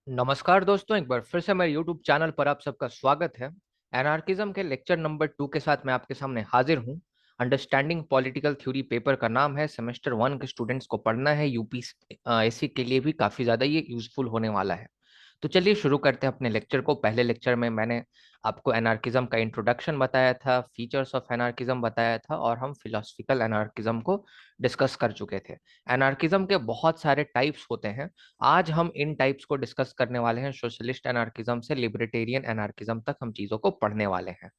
नमस्कार दोस्तों, एक बार फिर से मेरे YouTube चैनल पर आप सबका स्वागत है। एनार्किज्म के लेक्चर नंबर 2 के साथ मैं आपके सामने हाजिर हूँ। अंडरस्टैंडिंग पॉलिटिकल थ्योरी पेपर का नाम है। सेमेस्टर 1 के स्टूडेंट्स को पढ़ना है। यूपीएससी के लिए भी काफ़ी ज़्यादा ये यूजफुल होने वाला है। तो चलिए शुरू करते हैं अपने लेक्चर को। पहले लेक्चर में मैंने आपको एनार्किज्म का इंट्रोडक्शन बताया था, फीचर्स ऑफ एनार्किज्म बताया था और हम फिलोसफिकल एनार्किज्म को डिस्कस कर चुके थे। एनार्किज्म के बहुत सारे टाइप्स होते हैं। आज हम इन टाइप्स को डिस्कस करने वाले हैं। सोशलिस्ट एनार्किज्म से लिबर्टेरियन एनार्किज्म तक हम चीज़ों को पढ़ने वाले हैं।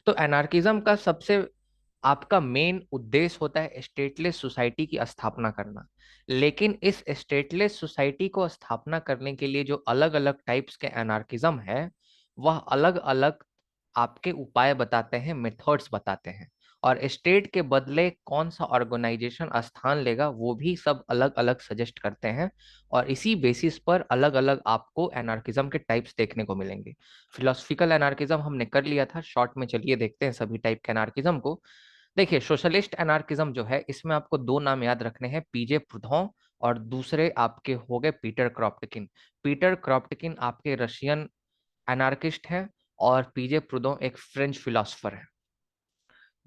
तो एनार्किज्म का सबसे आपका मेन उद्देश्य होता है स्टेटलेस सोसाइटी की स्थापना करना। लेकिन इस स्टेटलेस सोसाइटी को स्थापना करने के लिए जो अलग अलग टाइप्स के एनार्किज्म है, वह अलग अलग आपके उपाय बताते हैं, मेथड्स बताते हैं। और स्टेट के बदले कौन सा ऑर्गेनाइजेशन स्थान लेगा वो भी सब अलग अलग सजेस्ट करते हैं। और इसी बेसिस पर अलग अलग आपको एनार्किज्म के टाइप्स देखने को मिलेंगे। फिलोसफिकल एनार्किज्म हमने कर लिया था शॉर्ट में। चलिए देखते हैं सभी टाइप के एनार्किज्म को। देखिए, सोशलिस्ट एनार्किज्म जो है, इसमें आपको दो नाम याद रखने हैं, पीजे प्रूदों और दूसरे आपके हो गए पीटर क्रॉप्टकिन। पीटर क्रॉप्टकिन आपके रशियन एनार्किस्ट हैं और पीजे प्रूदों एक फ्रेंच फिलोसफर है।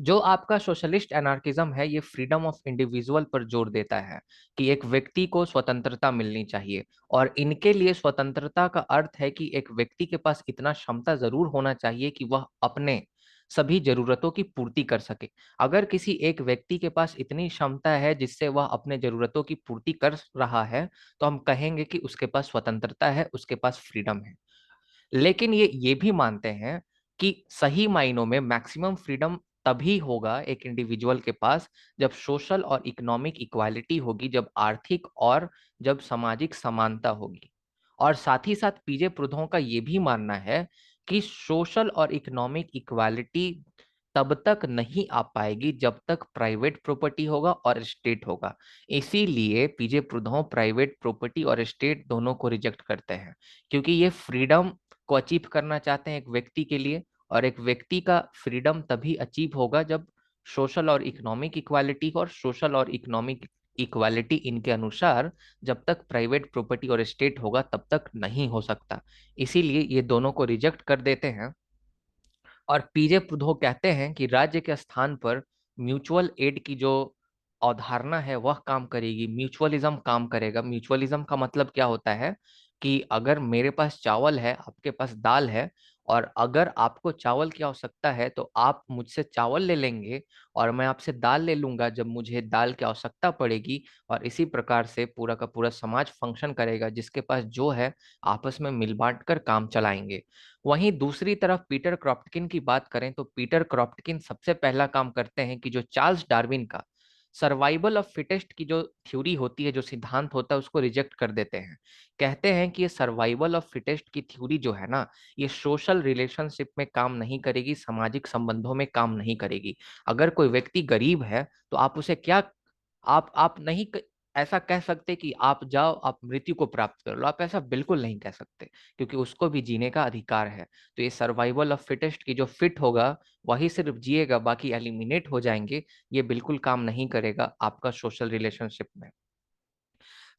जो आपका सोशलिस्ट एनार्किज्म है, ये फ्रीडम ऑफ इंडिविजुअल पर जोर देता है कि एक व्यक्ति को स्वतंत्रता मिलनी चाहिए। और इनके लिए स्वतंत्रता का अर्थ है कि एक व्यक्ति के पास इतना क्षमता जरूर होना चाहिए कि वह अपने सभी जरूरतों की पूर्ति कर सके। अगर किसी एक व्यक्ति के पास इतनी क्षमता है जिससे वह अपने जरूरतों की पूर्ति कर रहा है, तो हम कहेंगे कि उसके पास स्वतंत्रता है, उसके पास फ्रीडम है। लेकिन ये भी मानते हैं कि सही मायनों में मैक्सिमम फ्रीडम तभी होगा एक इंडिविजुअल के पास जब सोशल और इकोनॉमिक इक्वालिटी होगी, जब आर्थिक और जब सामाजिक समानता होगी। और साथ ही साथ पीजे प्रूदों का ये भी मानना है कि सोशल और इकोनॉमिक इक्वालिटी तब तक नहीं आ पाएगी जब तक प्राइवेट प्रॉपर्टी होगा और स्टेट होगा। इसीलिए पीजे प्रूदों प्राइवेट प्रॉपर्टी और स्टेट दोनों को रिजेक्ट करते हैं, क्योंकि ये फ्रीडम को अचीव करना चाहते हैं एक व्यक्ति के लिए। और एक व्यक्ति का फ्रीडम तभी अचीव होगा जब सोशल और इकोनॉमिक इक्वालिटी और सोशल और इकोनॉमिक इक्वालिटी इनके अनुसार जब तक प्राइवेट प्रॉपर्टी और स्टेट होगा तब तक नहीं हो सकता। इसीलिए ये दोनों को रिजेक्ट कर देते हैं। और पीजे प्रूदो कहते हैं कि राज्य के स्थान पर म्यूचुअल एड की जो अवधारणा है वह काम करेगी, म्यूचुअलिज्म काम करेगा। म्यूचुअलिज्म का मतलब क्या होता है कि अगर मेरे पास चावल है, आपके पास दाल है, और अगर आपको चावल की आवश्यकता है तो आप मुझसे चावल ले लेंगे और मैं आपसे दाल ले लूंगा जब मुझे दाल की आवश्यकता पड़ेगी। और इसी प्रकार से पूरा का पूरा समाज फंक्शन करेगा, जिसके पास जो है आपस में मिल बांट कर काम चलाएंगे। वहीं दूसरी तरफ पीटर क्रॉप्टकिन की बात करें तो पीटर क्रॉप्टकिन सबसे पहला काम करते हैं कि जो चार्ल्स डार्विन का सर्वाइवल ऑफ फिटेस्ट की जो थ्योरी होती है, जो सिद्धांत होता है, उसको रिजेक्ट कर देते हैं। कहते हैं कि ये सर्वाइवल ऑफ फिटेस्ट की थ्योरी जो है ना, ये सोशल रिलेशनशिप में काम नहीं करेगी, सामाजिक संबंधों में काम नहीं करेगी। अगर कोई व्यक्ति गरीब है तो आप उसे क्या, आप नहीं ऐसा कह सकते कि आप जाओ आप मृत्यु को प्राप्त कर लो। आप ऐसा बिल्कुल नहीं कह सकते, क्योंकि उसको भी जीने का अधिकार है। तो ये सर्वाइवल ऑफ फिटेस्ट की जो फिट होगा वही सिर्फ जिएगा, बाकी एलिमिनेट हो जाएंगे, ये बिल्कुल काम नहीं करेगा आपका सोशल रिलेशनशिप में।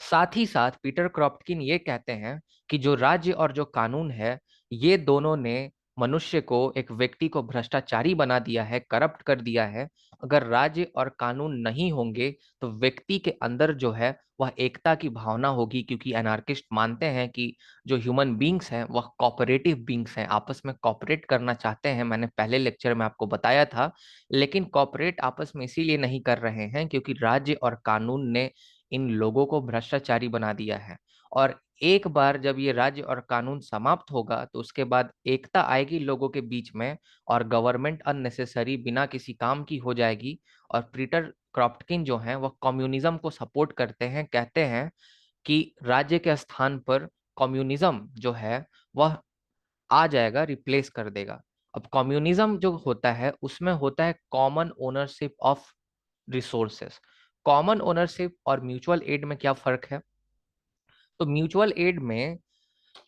साथ ही साथ पीटर क्रॉप्टकिन ये कहते हैं कि जो राज्य और जो कानून है, ये दोनों ने मनुष्य को, एक व्यक्ति को भ्रष्टाचारी बना दिया है, करप्ट कर दिया है। अगर राज्य और कानून नहीं होंगे तो व्यक्ति के अंदर जो है वह एकता की भावना होगी, क्योंकि एनार्किस्ट मानते हैं कि जो ह्यूमन बींग्स हैं वह कोऑपरेटिव बींग्स हैं, आपस में कोऑपरेट करना चाहते हैं। मैंने पहले लेक्चर में आपको बताया था। लेकिन कोऑपरेट आपस में इसीलिए नहीं कर रहे हैं क्योंकि राज्य और कानून ने इन लोगों को भ्रष्टाचारी बना दिया है। और एक बार जब ये राज्य और कानून समाप्त होगा तो उसके बाद एकता आएगी लोगों के बीच में, और गवर्नमेंट अननेसेसरी बिना किसी काम की हो जाएगी। और पीटर क्रॉप्टकिन जो है वह कम्युनिज्म को सपोर्ट करते हैं, कहते हैं कि राज्य के स्थान पर कम्युनिज्म जो है वह आ जाएगा, रिप्लेस कर देगा। अब कम्युनिज्म जो होता है उसमें होता है common ownership of resources. Common ownership और म्यूचुअल एड में क्या फर्क है? तो म्यूचुअल एड में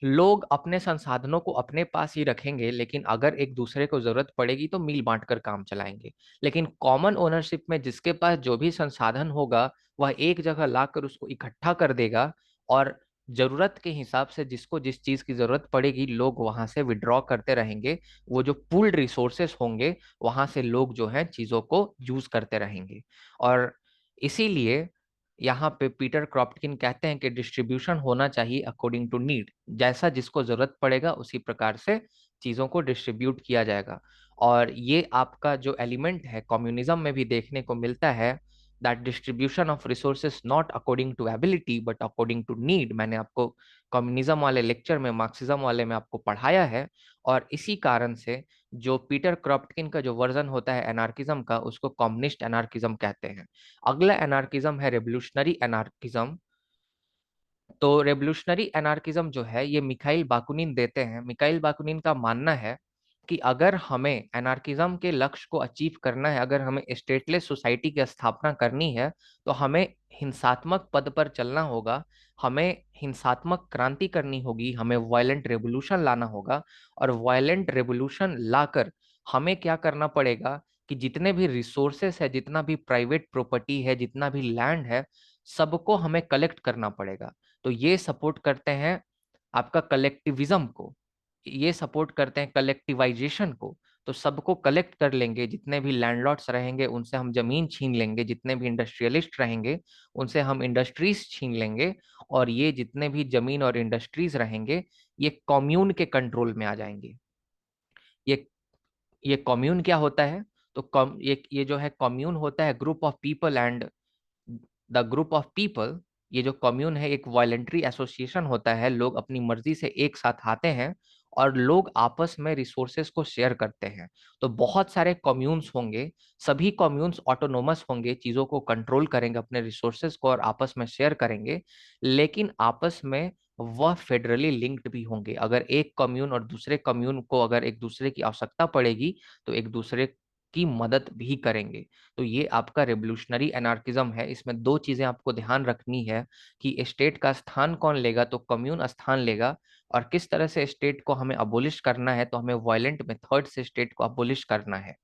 लोग अपने संसाधनों को अपने पास ही रखेंगे, लेकिन अगर एक दूसरे को जरूरत पड़ेगी तो मिल बांट कर काम चलाएंगे। लेकिन कॉमन ओनरशिप में जिसके पास जो भी संसाधन होगा वह एक जगह लाकर उसको इकट्ठा कर देगा, और जरूरत के हिसाब से जिसको जिस चीज की जरूरत पड़ेगी लोग वहां से विड्रॉ करते रहेंगे। वो जो पूल्ड रिसोर्सेस होंगे वहां से लोग जो है चीजों को यूज करते रहेंगे। और इसीलिए यहाँ पे पीटर क्रॉप्टकिन कहते हैं कि डिस्ट्रीब्यूशन होना चाहिए अकॉर्डिंग टू नीड। जैसा जिसको जरूरत पड़ेगा उसी प्रकार से चीजों को डिस्ट्रीब्यूट किया जाएगा। और ये आपका जो एलिमेंट है कम्युनिज्म में भी देखने को मिलता है, that distribution of resources not according to ability but according to need. मैंने आपको कम्युनिज्म वाले लेक्चर में, मार्क्सिज्म वाले में आपको पढ़ाया है। और इसी कारण से जो पीटर क्रॉप्टकिन का जो वर्जन होता है एनार्किज्म का, उसको कम्युनिस्ट एनार्किज्म कहते हैं। अगला एनार्किज्म है रेवोल्यूशनरी एनार्किज्म। तो रेवोल्यूशनरी एनार्किज्म जो है ये मिखाइल बाकुनिन देते हैं। मिखाइल बाकुनिन का मानना है कि अगर हमें एनार्किज्म के लक्ष्य को अचीव करना है, अगर हमें स्टेटलेस सोसाइटी की स्थापना करनी है, तो हमें हिंसात्मक पद पर चलना होगा, हमें हिंसात्मक क्रांति करनी होगी, हमें वायलेंट रेवोल्यूशन लाना होगा। और वायलेंट रेवोल्यूशन लाकर हमें क्या करना पड़ेगा कि जितने भी रिसोर्सेस है, जितना भी प्राइवेट प्रॉपर्टी है, जितना भी लैंड है, सबको हमें कलेक्ट करना पड़ेगा। तो ये सपोर्ट करते हैं आपका कलेक्टिविज्म को, ये सपोर्ट करते हैं कलेक्टिवाइजेशन को। तो सबको कलेक्ट कर लेंगे, जितने भी लैंडलॉर्ड्स रहेंगे उनसे हम जमीन छीन लेंगे, जितने भी इंडस्ट्रियलिस्ट रहेंगे उनसे हम इंडस्ट्रीज छीन लेंगे। और ये जितने भी जमीन और इंडस्ट्रीज रहेंगे ये कॉम्यून के कंट्रोल में आ जाएंगे। ये ये कॉम्यून क्या होता है? तो ये जो है कॉम्यून होता है group of people, and the group of people, ये जो कम्यून है एक वॉलेंट्री एसोसिएशन होता है। लोग अपनी मर्जी से एक साथ आते हैं और लोग आपस में रिसोर्सेस को शेयर करते हैं। तो बहुत सारे कम्यून्स होंगे, सभी कम्यून्स ऑटोनोमस होंगे, चीजों को कंट्रोल करेंगे, अपने रिसोर्सेस को और आपस में शेयर करेंगे। लेकिन आपस में वह फेडरली लिंक्ड भी होंगे। अगर एक कम्यून और दूसरे कम्यून को अगर एक दूसरे की आवश्यकता पड़ेगी तो एक दूसरे की मदद भी करेंगे। तो ये आपका रेवोल्यूशनरी एनार्किज्म है। इसमें दो चीजें आपको ध्यान रखनी है कि स्टेट का स्थान कौन लेगा, तो कम्यून स्थान लेगा। और किस तरह से स्टेट को हमें अबोलिश करना है, तो हमें वायलेंट मेथड से स्टेट को अबोलिश करना है।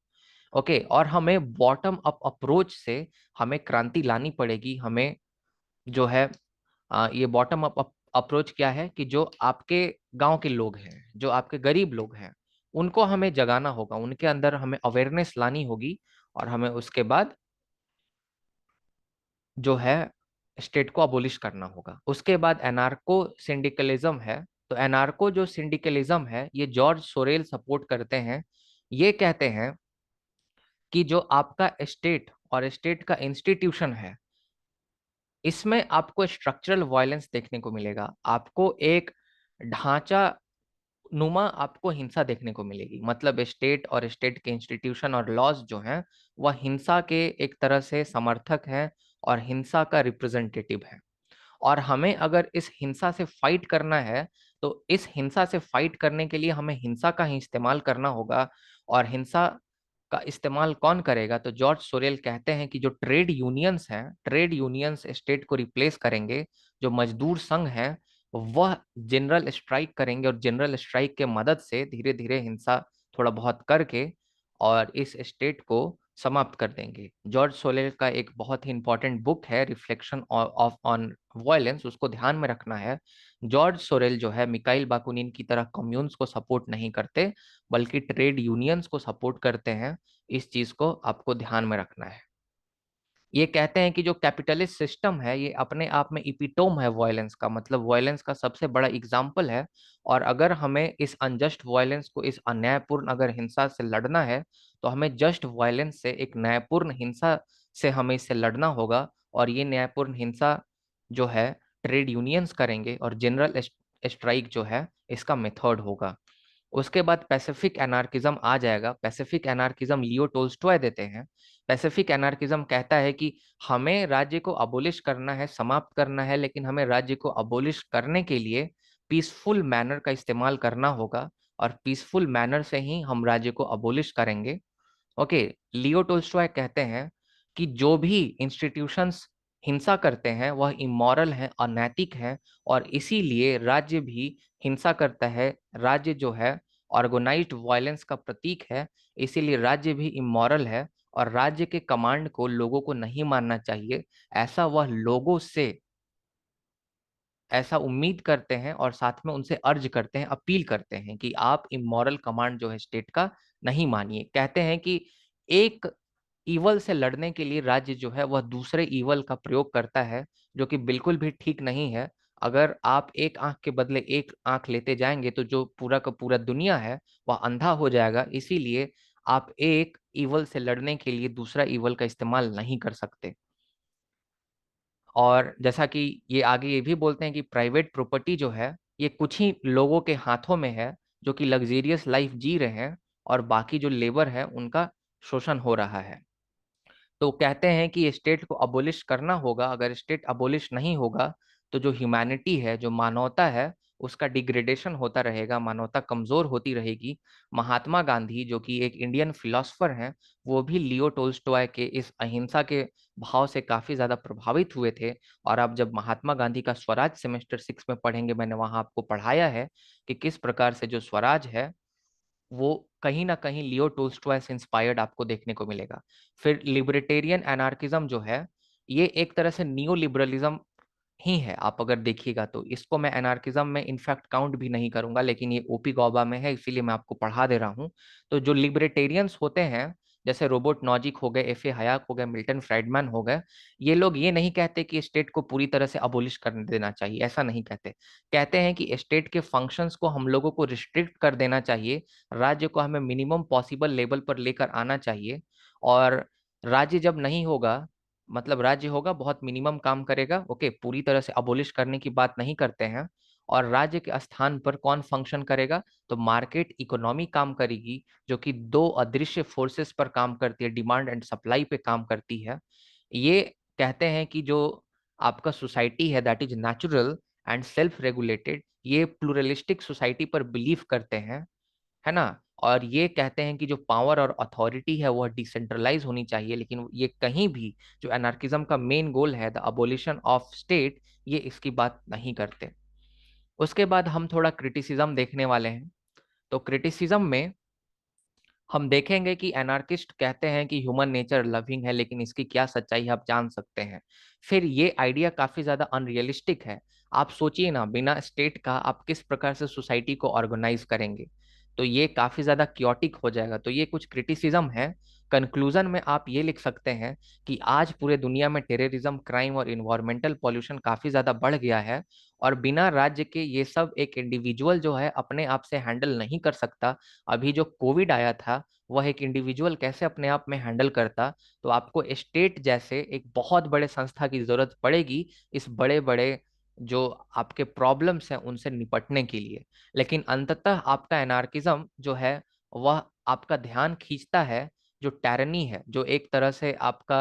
ओके, और हमें बॉटम अप अप्रोच से हमें क्रांति लानी पड़ेगी। हमें जो है ये बॉटम अप अप्रोच क्या है कि जो आपके गांव के लोग हैं, जो आपके गरीब लोग हैं, उनको हमें जगाना होगा, उनके अंदर हमें अवेयरनेस लानी होगी। और हमें उसके बाद जो है स्टेट को अबोलिश करना होगा। उसके बाद एनार्को सिंडिकलिज्म है। तो एनार्को जो सिंडिकलिज्म है ये जॉर्ज सोरेल सपोर्ट करते हैं। ये कहते हैं कि जो आपका स्टेट और स्टेट का इंस्टीट्यूशन है, इसमें आपको स्ट्रक्चरल वायलेंस देखने को मिलेगा। आपको एक ढांचा नुमा आपको हिंसा देखने को मिलेगी। मतलब स्टेट और स्टेट के इंस्टीट्यूशन और लॉज जो हैं वह हिंसा के एक तरह से समर्थक हैं और हिंसा का रिप्रेजेंटेटिव है। और हमें अगर इस हिंसा से फाइट करना है, तो इस हिंसा से फाइट करने के लिए हमें हिंसा का ही इस्तेमाल करना होगा। और हिंसा का इस्तेमाल कौन करेगा? तो जॉर्ज सोरेल कहते हैं कि जो ट्रेड यूनियंस हैं, ट्रेड यूनियंस स्टेट को रिप्लेस करेंगे। जो मजदूर संघ हैं वह जनरल स्ट्राइक करेंगे, और जनरल स्ट्राइक के मदद से धीरे धीरे हिंसा थोड़ा बहुत करके और इस स्टेट को समाप्त कर देंगे। जॉर्ज सोरेल का एक बहुत ही इंपॉर्टेंट बुक है रिफ्लेक्शन ऑफ ऑन वायलेंस, उसको ध्यान में रखना है। जॉर्ज सोरेल जो है मिकाइल बाकुनिन की तरह कम्युन्स को सपोर्ट नहीं करते, बल्कि ट्रेड यूनियंस को सपोर्ट करते हैं। इस चीज को आपको ध्यान में रखना है। ये कहते हैं कि जो कैपिटलिस्ट सिस्टम है ये अपने आप में इपिटोम है वायलेंस का, मतलब वायलेंस का सबसे बड़ा एग्जाम्पल है। और अगर हमें इस अनजस्ट वायलेंस को, इस अन्यायपूर्ण अगर हिंसा से लड़ना है, तो हमें जस्ट वायलेंस से, एक न्यायपूर्ण हिंसा से हमें इससे लड़ना होगा। और ये न्यायपूर्ण हिंसा जो है ट्रेड यूनियंस करेंगे, और जनरल स्ट्राइक जो है इसका मेथड होगा। उसके बाद पैसिफिक एनार्किज्म आ जाएगा। पैसिफिक एनार्किज्म लियो टोल्स्टॉय देते हैं। पैसिफिक एनार्किज्म कहता है कि हमें राज्य को अबोलिश करना है, समाप्त करना है, लेकिन हमें राज्य को अबोलिश करने के लिए पीसफुल मैनर का इस्तेमाल करना होगा। और पीसफुल मैनर से ही हम राज्य को अबोलिश करेंगे। ओके, लियो टोल्स्टॉय कहते हैं कि जो भी इंस्टीट्यूशंस हिंसा करते हैं वह इमोरल हैं, अनैतिक हैं। और इसीलिए राज्य भी हिंसा करता है। राज्य जो है ऑर्गेनाइज्ड वायलेंस का प्रतीक है, इसीलिए राज्य भी इमोरल है। और राज्य के कमांड को लोगों को नहीं मानना चाहिए, ऐसा वह लोगों से ऐसा उम्मीद करते हैं और साथ में उनसे अर्ज करते हैं, अपील करते हैं कि आप इमोरल कमांड जो है स्टेट का नहीं मानिए। कहते हैं कि एक ईवल से लड़ने के लिए राज्य जो है वह दूसरे ईवल का प्रयोग करता है, जो कि बिल्कुल भी ठीक नहीं है। अगर आप एक आंख के बदले एक आंख लेते जाएंगे तो जो पूरा का पूरा दुनिया है वह अंधा हो जाएगा। इसीलिए आप एक ईवल से लड़ने के लिए दूसरा ईवल का इस्तेमाल नहीं कर सकते। और जैसा कि ये आगे ये भी बोलते हैं कि प्राइवेट प्रॉपर्टी जो है ये कुछ ही लोगों के हाथों में है जो कि लग्जेरियस लाइफ जी रहे हैं, और बाकी जो लेबर है उनका शोषण हो रहा है। तो कहते हैं कि स्टेट को अबोलिश करना होगा। अगर स्टेट अबोलिश नहीं होगा तो जो ह्यूमैनिटी है, जो मानवता है, उसका डिग्रेडेशन होता रहेगा, मानवता कमजोर होती रहेगी। महात्मा गांधी जो कि एक इंडियन फिलोसफर हैं, वो भी लियो टोल्स्टॉय के इस अहिंसा के भाव से काफी ज्यादा प्रभावित हुए थे। और आप जब महात्मा गांधी का स्वराज सेमेस्टर 6 में पढ़ेंगे, मैंने वहां आपको पढ़ाया है कि किस प्रकार से जो स्वराज है वो कहीं ना कहीं लियो टोल्स्टॉय से इंस्पायर्ड आपको देखने को मिलेगा। फिर लिबर्टेरियन एनार्किज्म जो है ये एक तरह से नियो लिबरलिज्म ही है। आप अगर देखिएगा तो इसको मैं एनार्किज्म में इनफैक्ट काउंट भी नहीं करूंगा, लेकिन ये ओपी गौबा में है इसीलिए मैं आपको पढ़ा दे रहा हूँ। तो जो लिबर्टेरियंस होते हैं, जैसे रोबोट नॉजिक हो गए, एफ ए हयाक हो गए, मिल्टन फ्राइडमैन हो गए, ये लोग ये नहीं कहते कि स्टेट को पूरी तरह से अबोलिश कर देना चाहिए, ऐसा नहीं कहते। कहते हैं कि स्टेट के फंक्शंस को हम लोगों को रिस्ट्रिक्ट कर देना चाहिए, राज्य को हमें मिनिमम पॉसिबल लेवल पर लेकर आना चाहिए। और राज्य जब नहीं होगा, मतलब राज्य होगा बहुत मिनिमम काम करेगा, ओके, पूरी तरह से अबोलिश करने की बात नहीं करते हैं। और राज्य के स्थान पर कौन फंक्शन करेगा, तो मार्केट इकोनॉमी काम करेगी, जो कि दो अदृश्य फोर्सेस पर काम करती है, डिमांड एंड सप्लाई पे काम करती है। ये कहते हैं कि जो आपका सोसाइटी है that is natural and self regulated, ये प्लूरलिस्टिक सोसाइटी पर बिलीव करते हैं, है ना। और ये कहते हैं कि जो पावर और अथॉरिटी है वह डिसेंट्रलाइज होनी चाहिए, लेकिन ये कहीं भी जो एनार्किज्म का मेन गोल है द अबोलिशन ऑफ स्टेट, ये इसकी बात नहीं करते। उसके बाद हम थोड़ा क्रिटिसिज्म देखने वाले हैं। तो क्रिटिसिज्म में हम देखेंगे कि एनार्किस्ट कहते हैं कि ह्यूमन नेचर लविंग है, लेकिन इसकी क्या सच्चाई है आप जान सकते हैं। फिर ये आइडिया काफी ज्यादा अनरियलिस्टिक है। आप सोचिए ना, बिना स्टेट का आप किस प्रकार से सोसाइटी को ऑर्गेनाइज करेंगे, तो ये काफी ज्यादा क्योटिक हो जाएगा। तो ये कुछ क्रिटिसिज्म है। कंक्लूजन में आप ये लिख सकते हैं कि आज पूरे दुनिया में टेररिज्म, क्राइम और इन्वायरमेंटल पॉल्यूशन काफी ज्यादा बढ़ गया है, और बिना राज्य के ये सब एक इंडिविजुअल जो है अपने आप से हैंडल नहीं कर सकता। अभी जो कोविड आया था वह एक इंडिविजुअल कैसे अपने आप में हैंडल करता, तो आपको स्टेट जैसे एक बहुत बड़े संस्था की जरूरत पड़ेगी इस बड़े बड़े जो आपके प्रॉब्लम्स हैं उनसे निपटने के लिए। लेकिन अंततः आपका एनार्किज्म जो है वह आपका ध्यान खींचता है, जो टैरनी है, जो एक तरह से आपका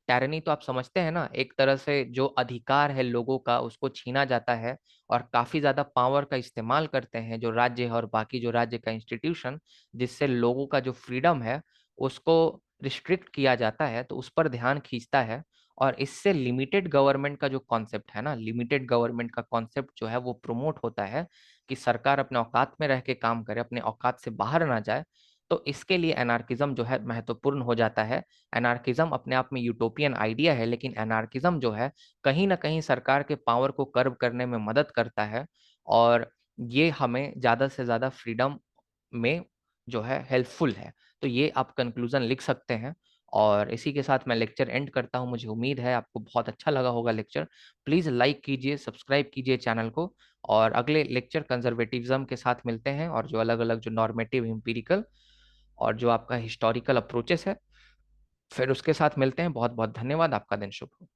टायरनी तो आप समझते हैं ना, एक तरह से जो अधिकार है लोगों का उसको छीना जाता है, और काफी ज्यादा पावर का इस्तेमाल करते हैं जो राज्य है और बाकी जो राज्य का इंस्टीट्यूशन, जिससे लोगों का जो फ्रीडम है उसको रिस्ट्रिक्ट किया जाता है, तो उस पर ध्यान खींचता है। और इससे लिमिटेड गवर्नमेंट का जो कॉन्सेप्ट है ना, लिमिटेड गवर्नमेंट का कॉन्सेप्ट जो है वो प्रमोट होता है कि सरकार अपने औकात में रह के काम करे, अपने औकात से बाहर ना जाए। तो इसके लिए एनार्किज्म जो है महत्वपूर्ण हो जाता है। एनार्किज्म अपने आप में यूटोपियन आइडिया है, लेकिन एनार्किज्म जो है कहीं ना कहीं सरकार के पावर को कर्व करने में मदद करता है, और ये हमें ज्यादा से ज्यादा फ्रीडम में जो है हेल्पफुल है। तो ये आप कंक्लूजन लिख सकते हैं। और इसी के साथ मैं लेक्चर एंड करता हूं। मुझे उम्मीद है आपको बहुत अच्छा लगा होगा लेक्चर। प्लीज लाइक कीजिए, सब्सक्राइब कीजिए चैनल को, और अगले लेक्चर कंजर्वेटिज्म के साथ मिलते हैं, और जो अलग अलग जो नॉर्मेटिव, एम्पिरिकल और जो आपका हिस्टोरिकल अप्रोचेस है, फिर उसके साथ मिलते हैं। बहुत बहुत धन्यवाद। आपका दिन शुभ हो।